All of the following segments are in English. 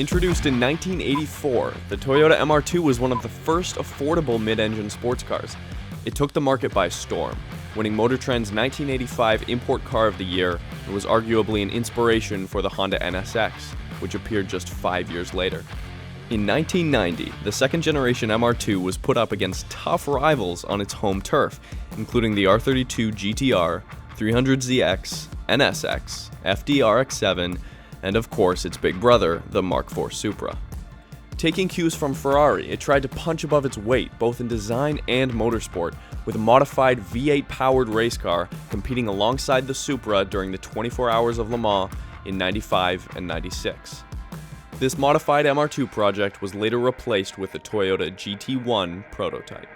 Introduced in 1984, the Toyota MR2 was one of the first affordable mid-engine sports cars. It took the market by storm, winning Motor Trend's 1985 Import Car of the Year and was arguably an inspiration for the Honda NSX, which appeared just 5 years later. In 1990, the second-generation MR2 was put up against tough rivals on its home turf, including the R32 GT-R, 300ZX, NSX, FD-RX-7, and of course its big brother, the Mark IV Supra. Taking cues from Ferrari, it tried to punch above its weight both in design and motorsport, with a modified V8-powered race car competing alongside the Supra during the 24 Hours of Le Mans in 95 and 96. This modified MR2 project was later replaced with the Toyota GT-1 prototype.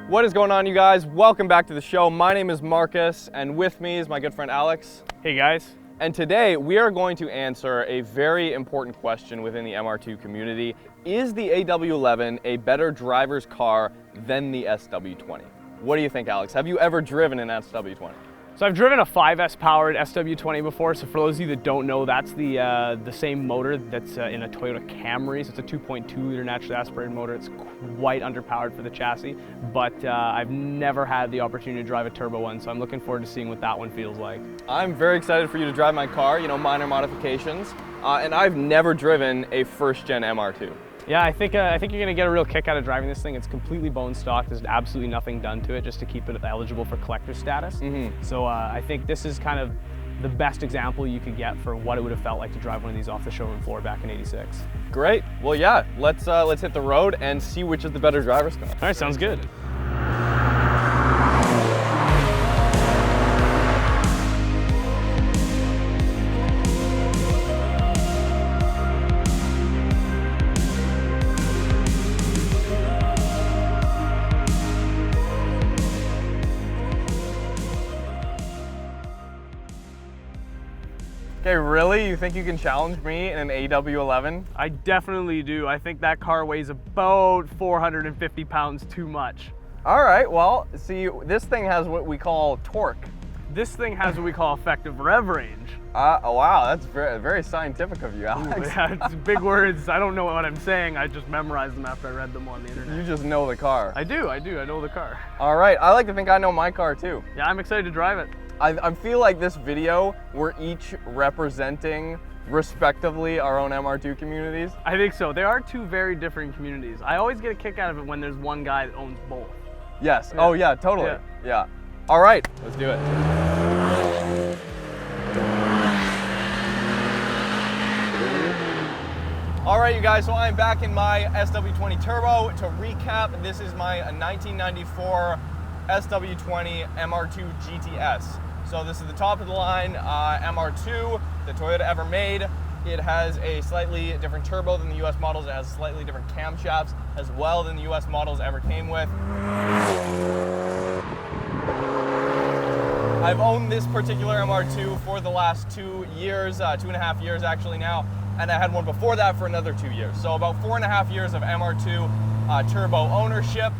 What is going on, you guys? Welcome back to the show. My name is Marcus, and with me is my good friend Alex. Hey guys. And today we are going to answer a very important question within the MR2 community. Is the AW11 a better driver's car than the SW20? What do you think, Alex? Have you ever driven an SW20? So I've driven a 5S powered SW20 before, so for those of you that don't know, that's the same motor that's in a Toyota Camry. So it's a 2.2 liter naturally aspirated motor. It's quite underpowered for the chassis, but I've never had the opportunity to drive a turbo one, so I'm looking forward to seeing what that one feels like. I'm very excited for you to drive my car, you know, minor modifications, and I've never driven a first-gen MR2. Yeah, I think you're gonna get a real kick out of driving this thing. It's completely bone stock. There's absolutely nothing done to it just to keep it eligible for collector status. So I think this is kind of the best example you could get for what it would have felt like to drive one of these off the showroom floor back in '86. Great. Well, yeah, let's hit the road and see which is the better driver's car. All right, sounds good. Okay, really? You think you can challenge me in an AW11? I definitely do. I think that car weighs about 450 pounds too much. All right, well, see, this thing has what we call torque. This thing has what we call effective rev range. Oh, wow, that's very, very scientific of you, Alex. Ooh, yeah, it's big words. I don't know what I'm saying. I just memorized them after I read them on the internet. You just know the car. I do. I know the car. All right, I like to think I know my car too. Yeah, I'm excited to drive it. I feel like this video, we're each representing, respectively, our own MR2 communities. I think so. They are two very different communities. I always get a kick out of it when there's one guy that owns both. Yes. Yeah. Oh, yeah, totally. Yeah. All right, let's do it. All right, you guys, so I'm back in my SW20 Turbo. To recap, this is my 1994 SW20 MR2 GT-S. So this is the top of the line MR2 that Toyota ever made. It has a slightly different turbo than the US models. It has slightly different camshafts as well than the US models ever came with. I've owned this particular MR2 for the last 2 years, 2.5 years actually now, and I had one before that for another 2 years. So about 4.5 years of MR2 turbo ownership.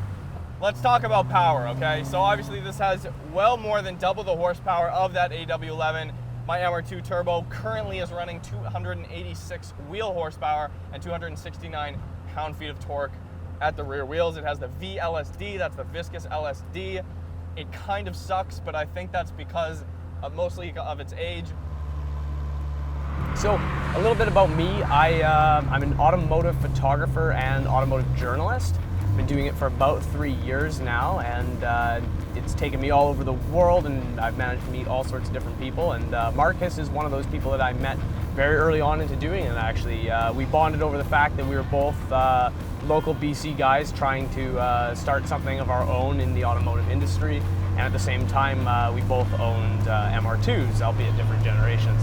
Let's talk about power, okay? So obviously this has well more than double the horsepower of that AW11. My MR2 Turbo currently is running 286 wheel horsepower and 269 pound-feet of torque at the rear wheels. It has the VLSD, that's the viscous LSD. It kind of sucks, but I think that's because mostly of its age. So a little bit about me. I'm an automotive photographer and automotive journalist. I've been doing it for about 3 years now, and it's taken me all over the world, and I've managed to meet all sorts of different people. And Marcus is one of those people that I met very early on into doing it. Actually, we bonded over the fact that we were both local BC guys trying to start something of our own in the automotive industry, and at the same time, we both owned MR2s, albeit different generations.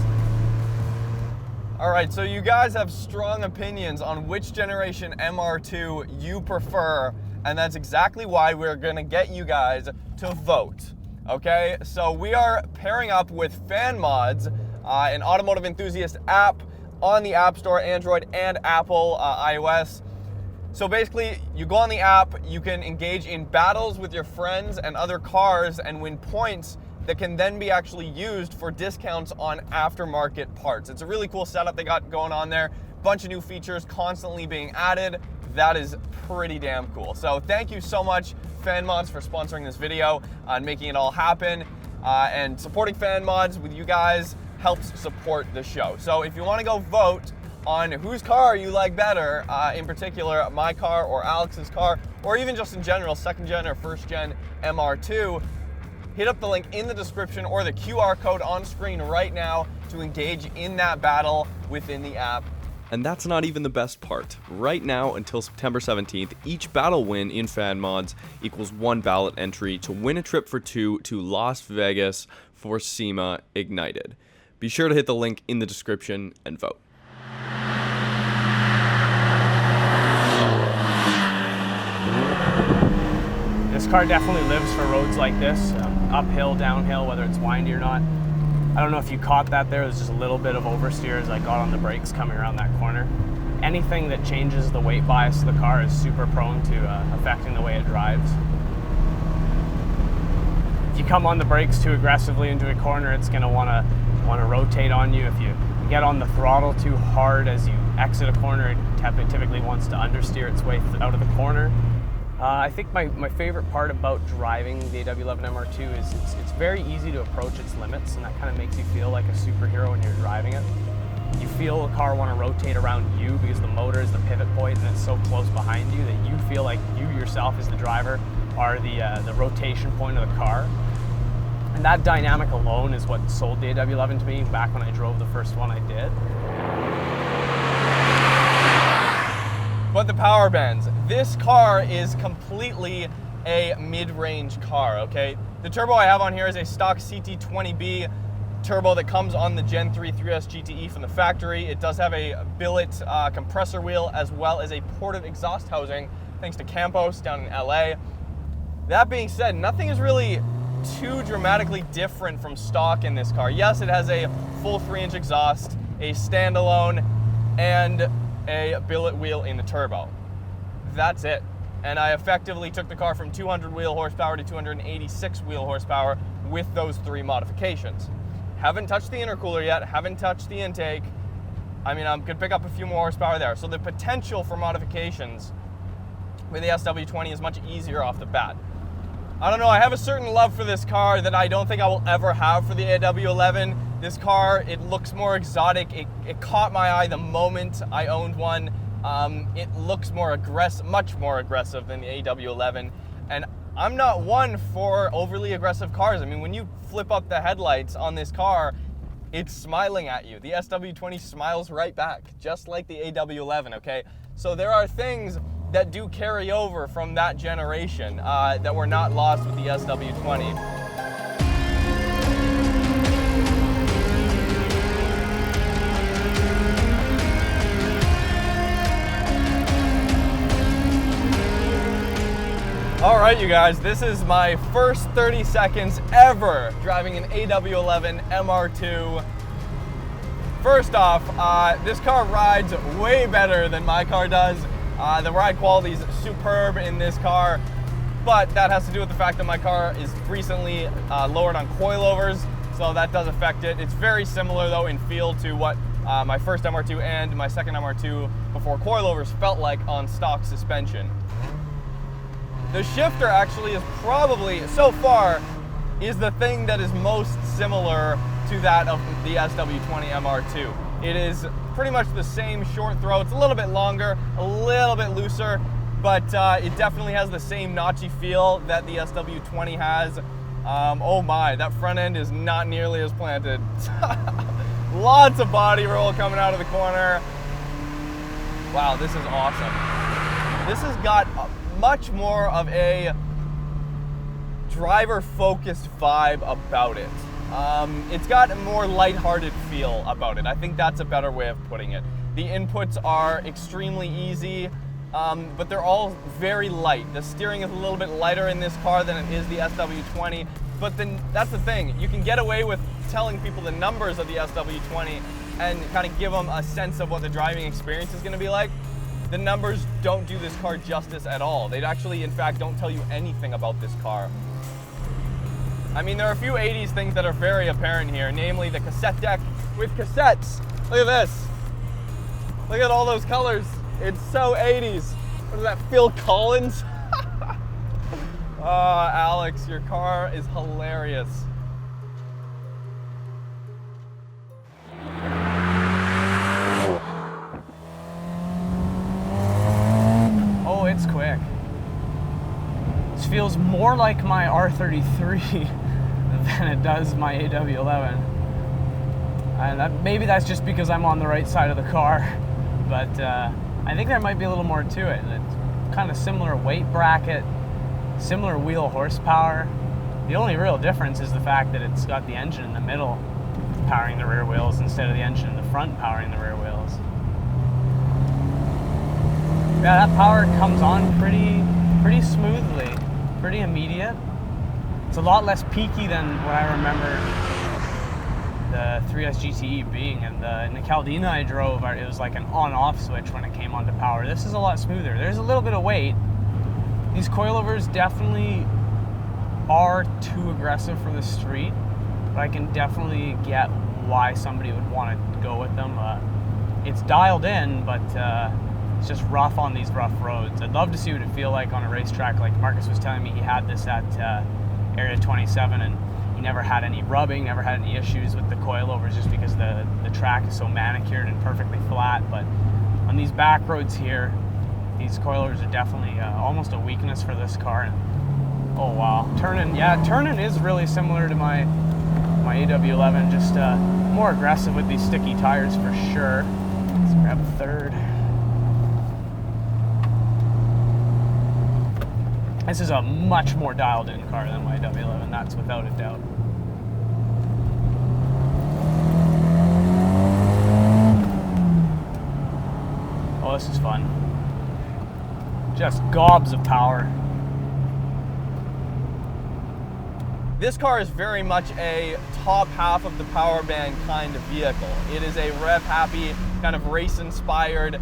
All right, so you guys have strong opinions on which generation MR2 you prefer, and that's exactly why we're gonna get you guys to vote, okay? So we are pairing up with Fan Mods, an automotive enthusiast app on the App Store, Android and Apple iOS. So basically, you go on the app, you can engage in battles with your friends and other cars and win points that can then be actually used for discounts on aftermarket parts. It's a really cool setup they got going on there. Bunch of new features constantly being added. That is pretty damn cool. So thank you so much, FanMods, for sponsoring this video and making it all happen. And supporting FanMods with you guys helps support the show. So if you want to go vote on whose car you like better, in particular my car or Alex's car, or even just in general, second gen or first gen MR2, hit up the link in the description or the QR code on screen right now to engage in that battle within the app. And that's not even the best part. Right now, until September 17th, each battle win in FanMods equals 1 ballot entry to win a trip for 2 to Las Vegas for SEMA Ignited. Be sure to hit the link in the description and vote. This car definitely lives for roads like this, uphill, downhill, whether it's windy or not. I don't know if you caught that there. There's just a little bit of oversteer as I got on the brakes coming around that corner. Anything that changes the weight bias of the car is super prone to affecting the way it drives. If you come on the brakes too aggressively into a corner, it's going to want to rotate on you. If you get on the throttle too hard as you exit a corner, it typically wants to understeer its way out of the corner. I think my favorite part about driving the AW11 MR2 is it's very easy to approach its limits, and that kind of makes you feel like a superhero when you're driving it. You feel the car want to rotate around you because the motor is the pivot point and it's so close behind you that you feel like you yourself as the driver are the rotation point of the car. And that dynamic alone is what sold the AW11 to me back when I drove the first one I did. But the power bands. This car is completely a mid-range car, okay? The turbo I have on here is a stock CT20B turbo that comes on the Gen 3 3S GTE from the factory. It does have a billet compressor wheel as well as a ported exhaust housing thanks to Campos down in LA. That being said, nothing is really too dramatically different from stock in this car. Yes, it has a full 3-inch exhaust, a standalone, and a billet wheel in the turbo. That's it. And I effectively took the car from 200 wheel horsepower to 286 wheel horsepower with those 3 modifications. Haven't touched the intercooler yet, haven't touched the intake. I mean, I'm gonna pick up a few more horsepower there. So the potential for modifications with the SW20 is much easier off the bat. I don't know, I have a certain love for this car that I don't think I will ever have for the AW11. This car, it looks more exotic. It caught my eye the moment I owned one. It looks more aggressive, much more aggressive than the AW11. And I'm not one for overly aggressive cars. I mean, when you flip up the headlights on this car, it's smiling at you. The SW20 smiles right back, just like the AW11, okay? So there are things that do carry over from that generation that were not lost with the SW20. All right, you guys, this is my first 30 seconds ever driving an AW11 MR2. First off, this car rides way better than my car does. The ride quality is superb in this car, but that has to do with the fact that my car is recently lowered on coilovers, so that does affect it. It's very similar though in feel to what my first MR2 and my second MR2 before coilovers felt like on stock suspension. The shifter actually is probably, so far, is the thing that is most similar to that of the SW20 MR2. It is pretty much the same short throw. It's a little bit longer, a little bit looser, but it definitely has the same notchy feel that the SW20 has. Oh my, that front end is not nearly as planted. Lots of body roll coming out of the corner. Wow, this is awesome. This has got much more of a driver-focused vibe about it. It's got a more lighthearted feel about it. I think that's a better way of putting it. The inputs are extremely easy, but they're all very light. The steering is a little bit lighter in this car than it is the SW20, but then that's the thing. You can get away with telling people the numbers of the SW20 and kind of give them a sense of what the driving experience is going to be like. The numbers don't do this car justice at all. They actually, in fact, don't tell you anything about this car. I mean, there are a few 80s things that are very apparent here, namely the cassette deck with cassettes. Look at this. Look at all those colors. It's so 80s. What is that, Phil Collins? Oh, Alex, your car is hilarious. Oh, it's quick. This feels more like my R33 than it does my AW11. And maybe that's just because I'm on the right side of the car, but I think there might be a little more to it. It's kind of similar weight bracket, similar wheel horsepower. The only real difference is the fact that it's got the engine in the middle powering the rear wheels instead of the engine in the front powering the rear wheels. Yeah, that power comes on pretty smoothly, pretty immediate. It's a lot less peaky than what I remember the 3S GT being. And in the Caldina I drove, it was like an on-off switch when it came onto power. This is a lot smoother. There's a little bit of weight. These coilovers definitely are too aggressive for the street, but I can definitely get why somebody would want to go with them. It's dialed in, but it's just rough on these rough roads. I'd love to see what it feel like on a racetrack. Like Marcus was telling me, he had this at Area 27, and he never had any rubbing, never had any issues with the coilovers, just because the track is so manicured and perfectly flat. But on these back roads here, these coilovers are definitely almost a weakness for this car. And, oh wow, turning is really similar to my AW11, just more aggressive with these sticky tires for sure. Let's grab third. This is a much more dialed in car than my AW11, that's without a doubt. Oh, this is fun. Just gobs of power. This car is very much a top half of the power band kind of vehicle. It is a rev happy, kind of race inspired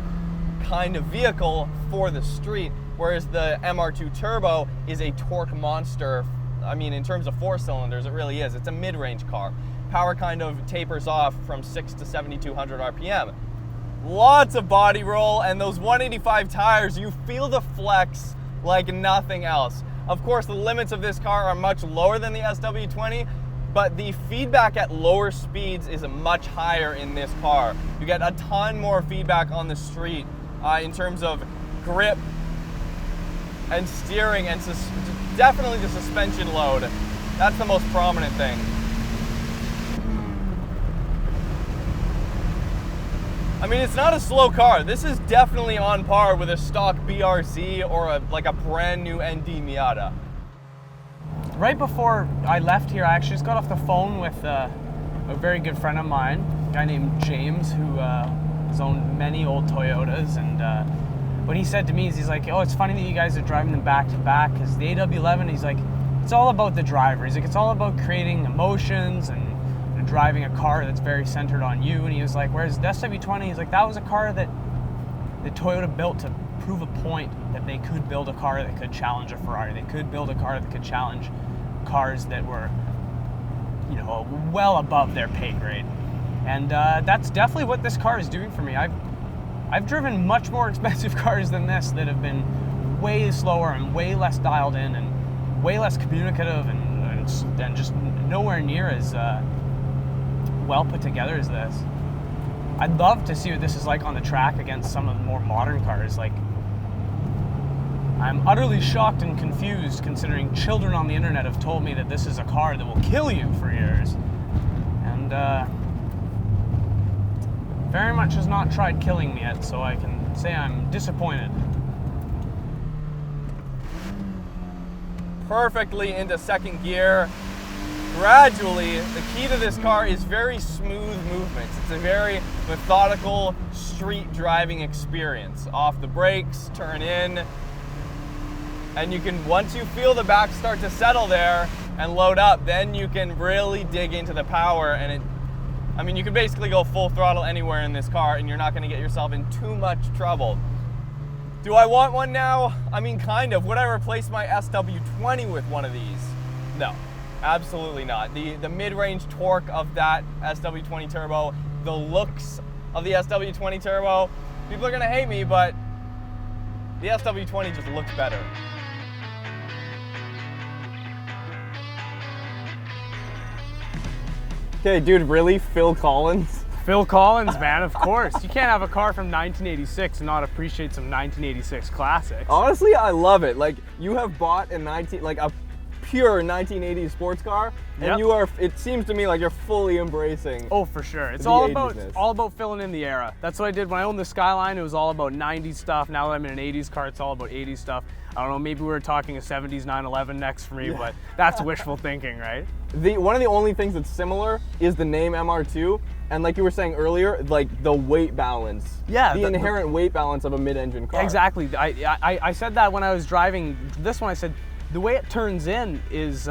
kind of vehicle for the street, whereas the MR2 Turbo is a torque monster. I mean, in terms of 4 cylinders, it really is. It's a mid-range car. Power kind of tapers off from 6 to 7,200 RPM. Lots of body roll, and those 185 tires, you feel the flex like nothing else. Of course, the limits of this car are much lower than the SW20, but the feedback at lower speeds is much higher in this car. You get a ton more feedback on the street in terms of grip and steering, and definitely the suspension load. That's the most prominent thing. I mean, it's not a slow car. This is definitely on par with a stock BRZ or like a brand new ND Miata. Right before I left here, I actually just got off the phone with a very good friend of mine, a guy named James, who has owned many old Toyotas. And what he said to me is, he's like, oh, it's funny that you guys are driving them back to back, because the AW11, he's like, it's all about the driver. He's like, it's all about creating emotions and driving a car that's very centered on you. And he was like, whereas the SW20, he's like, that was a car that the Toyota built to prove a point that they could build a car that could challenge a Ferrari. They could build a car that could challenge cars that were, you know, well above their pay grade. And that's definitely what this car is doing for me. I've driven much more expensive cars than this that have been way slower and way less dialed in and way less communicative and just nowhere near as well put together as this. I'd love to see what this is like on the track against some of the more modern cars. Like, I'm utterly shocked and confused, considering children on the internet have told me that this is a car that will kill you for years. And very much has not tried killing me yet, so I can say I'm disappointed. Perfectly into second gear. Gradually, the key to this car is very smooth movements. It's a very methodical street driving experience. Off the brakes, turn in, and you can, once you feel the back start to settle there and load up, then you can really dig into the power. And I mean, you can basically go full throttle anywhere in this car and you're not gonna get yourself in too much trouble. Do I want one now? I mean, kind of. Would I replace my SW20 with one of these? No. Absolutely not. The mid-range torque of that SW20 turbo, the looks of the SW20 turbo, people are gonna hate me, but the SW20 just looks better. Okay, dude, really? Phil Collins? Phil Collins, man, of course. You can't have a car from 1986 and not appreciate some 1986 classics. Honestly, I love it. Like, you have bought a pure 1980s sports car, and you are, it seems to me like you're fully embracing. Oh, for sure. It's the all 80s-ness. about filling in the era. That's what I did when I owned the Skyline. It was all about 90s stuff. Now that I'm in an 80s car, it's all about 80s stuff. I don't know, maybe we were talking a 70s 911 next for me, but that's wishful thinking, right? One of the only things that's similar is the name MR2, and like you were saying earlier, like the weight balance. Yeah. The inherent weight balance of a mid-engine car. Exactly. I said that when I was driving this one. I said, the way it turns in is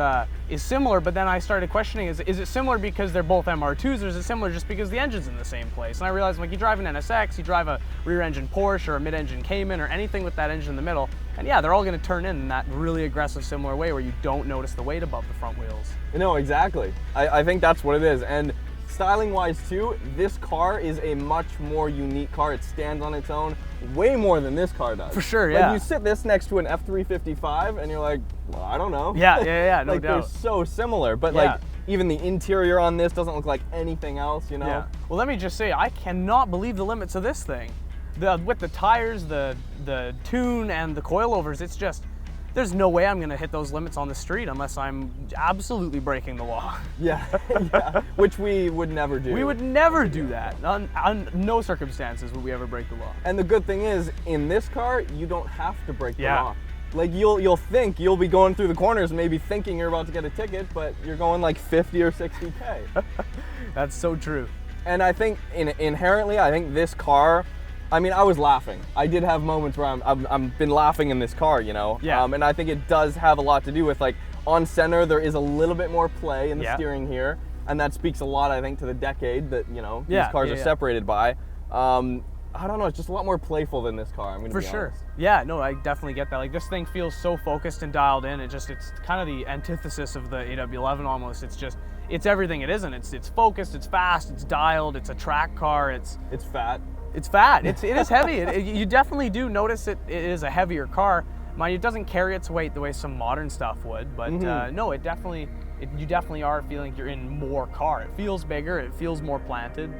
similar, but then I started questioning, is it similar because they're both MR2s, or is it similar just because the engine's in the same place? And I realized, like, you drive an NSX, you drive a rear-engine Porsche or a mid-engine Cayman or anything with that engine in the middle, and yeah, they're all going to turn in that really aggressive, similar way where you don't notice the weight above the front wheels. No, exactly. I think that's what it is. And styling-wise too, this car is a much more unique car. It stands on its own way more than this car does. For sure, yeah. Like, you sit this next to an F355 and you're like, well, I don't know. Yeah, no like, doubt. They're so similar, but like, even the interior on this doesn't look like anything else, you know? Yeah. Well, let me just say, I cannot believe the limits of this thing. With the tires, the tune, and the coilovers, it's just, there's no way I'm gonna hit those limits on the street unless I'm absolutely breaking the law. Yeah, which we would never do. We would never do that. On no circumstances would we ever break the law. And the good thing is, in this car, you don't have to break the law. Like, you'll think, you'll be going through the corners maybe thinking you're about to get a ticket, but you're going like 50 or 60K. That's so true. And I think inherently, I think this car, I mean, I was laughing. I did have moments where I've been laughing in this car, you know? Yeah. And I think it does have a lot to do with, like, on center, there is a little bit more play in the steering here. And that speaks a lot, I think, to the decade that, you know, these cars are separated by. I don't know, it's just a lot more playful than this car, I'm gonna be honest. Yeah, no, I definitely get that. Like, this thing feels so focused and dialed in. It's kind of the antithesis of the AW11 almost. It's everything it isn't. It's focused, it's fast, it's dialed, it's a track car, It's fat. It's fat. It is heavy. You definitely do notice it is a heavier car. Mind you, it doesn't carry its weight the way some modern stuff would, but no, you definitely are feeling like you're in more car. It feels bigger, it feels more planted.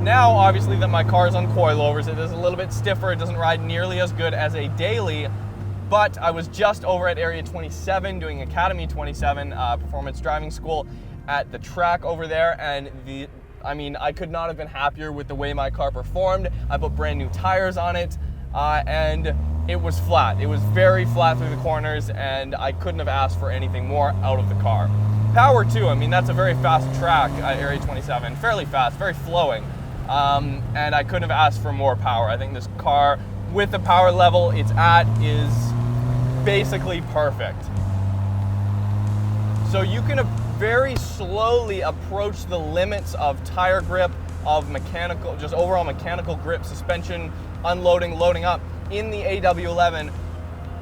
Now, obviously, that my car is on coilovers, it is a little bit stiffer. It doesn't ride nearly as good as a daily. But I was just over at Area 27 doing Academy 27 performance driving school at the track over there, and I could not have been happier with the way my car performed. I put brand new tires on it, and it was flat. It was very flat through the corners, and I couldn't have asked for anything more out of the car. Power too, I mean, that's a very fast track at Area 27, fairly fast, very flowing, and I couldn't have asked for more power. I think this car, with the power level it's at, is basically perfect. So you can very slowly approach the limits of tire grip, of mechanical, just overall mechanical grip, suspension, unloading, loading up in the AW11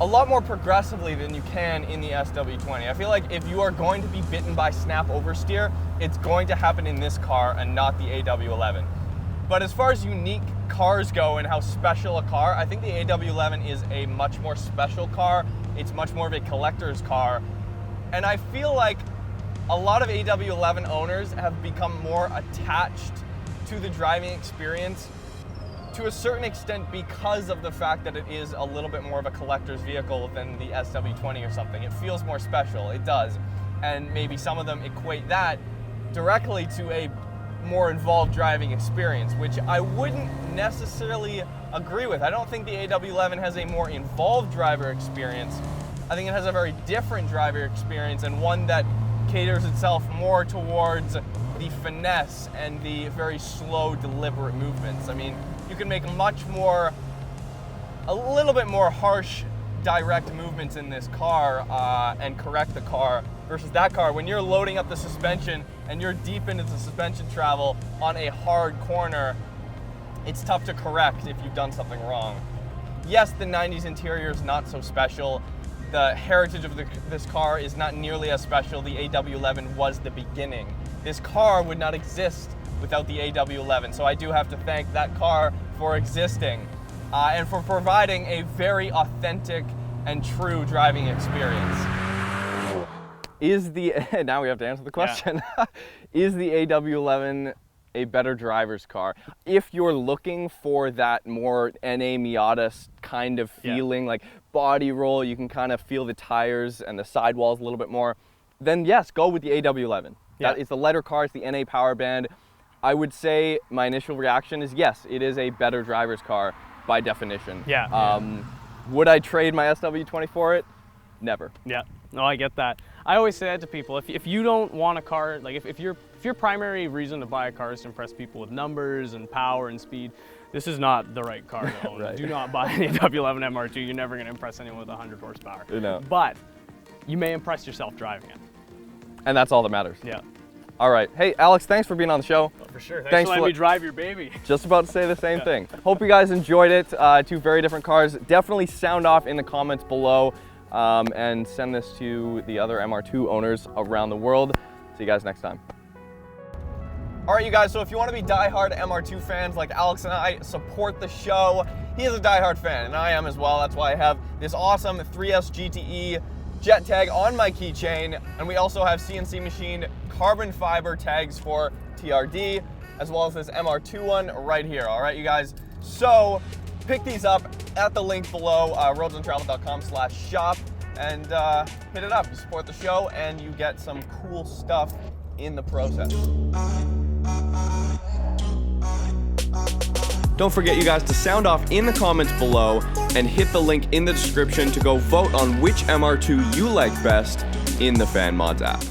a lot more progressively than you can in the SW20. I feel like if you are going to be bitten by snap oversteer, it's going to happen in this car and not the AW11. But as far as unique cars go and how special a car, I think the AW11 is a much more special car. It's much more of a collector's car. And I feel like a lot of AW11 owners have become more attached to the driving experience to a certain extent because of the fact that it is a little bit more of a collector's vehicle than the SW20 or something. It feels more special, it does. And maybe some of them equate that directly to a more involved driving experience, which I wouldn't necessarily agree with. I don't think the AW11 has a more involved driver experience. I think it has a very different driver experience, and one that caters itself more towards the finesse and the very slow, deliberate movements. I mean, you can make a little bit more harsh, direct movements in this car and correct the car versus that car. When you're loading up the suspension and you're deep into the suspension travel on a hard corner, it's tough to correct if you've done something wrong. Yes, the 90s interior is not so special. The heritage of this car is not nearly as special. The AW11 was the beginning. This car would not exist without the AW11, so I do have to thank that car for existing and for providing a very authentic and true driving experience. Now we have to answer the question. Yeah. Is the AW11 a better driver's car? If you're looking for that more NA Miata kind of feeling, like body roll, you can kind of feel the tires and the sidewalls a little bit more, then yes, go with the AW11. Yeah. That is the letter car, it's the NA power band. I would say my initial reaction is yes, it is a better driver's car by definition. Yeah. Would I trade my SW20 for it? Never. Yeah. No, I get that. I always say that to people. If you don't want a car, like if your primary reason to buy a car is to impress people with numbers and power and speed, this is not the right car to own. Right. Do not buy an AW11 MR2. You're never going to impress anyone with 100 horsepower. No. But you may impress yourself driving it. And that's all that matters. Yeah. All right. Hey, Alex, thanks for being on the show. Oh, for sure. Thanks for letting me drive your baby. Just about to say the same thing. Hope you guys enjoyed it. Two very different cars. Definitely sound off in the comments below and send this to the other MR2 owners around the world. See you guys next time. All right, you guys, so if you want to be diehard MR2 fans like Alex and I, support the show. He is a diehard fan, and I am as well. That's why I have this awesome 3S GTE jet tag on my keychain, and we also have CNC machined carbon fiber tags for TRD, as well as this MR2 one right here. All right, you guys, so pick these up at the link below, roadsuntraveled.com/shop, and hit it up. You support the show, and you get some cool stuff in the process. Don't forget, you guys, to sound off in the comments below and hit the link in the description to go vote on which MR2 you like best in the Fan Mods app.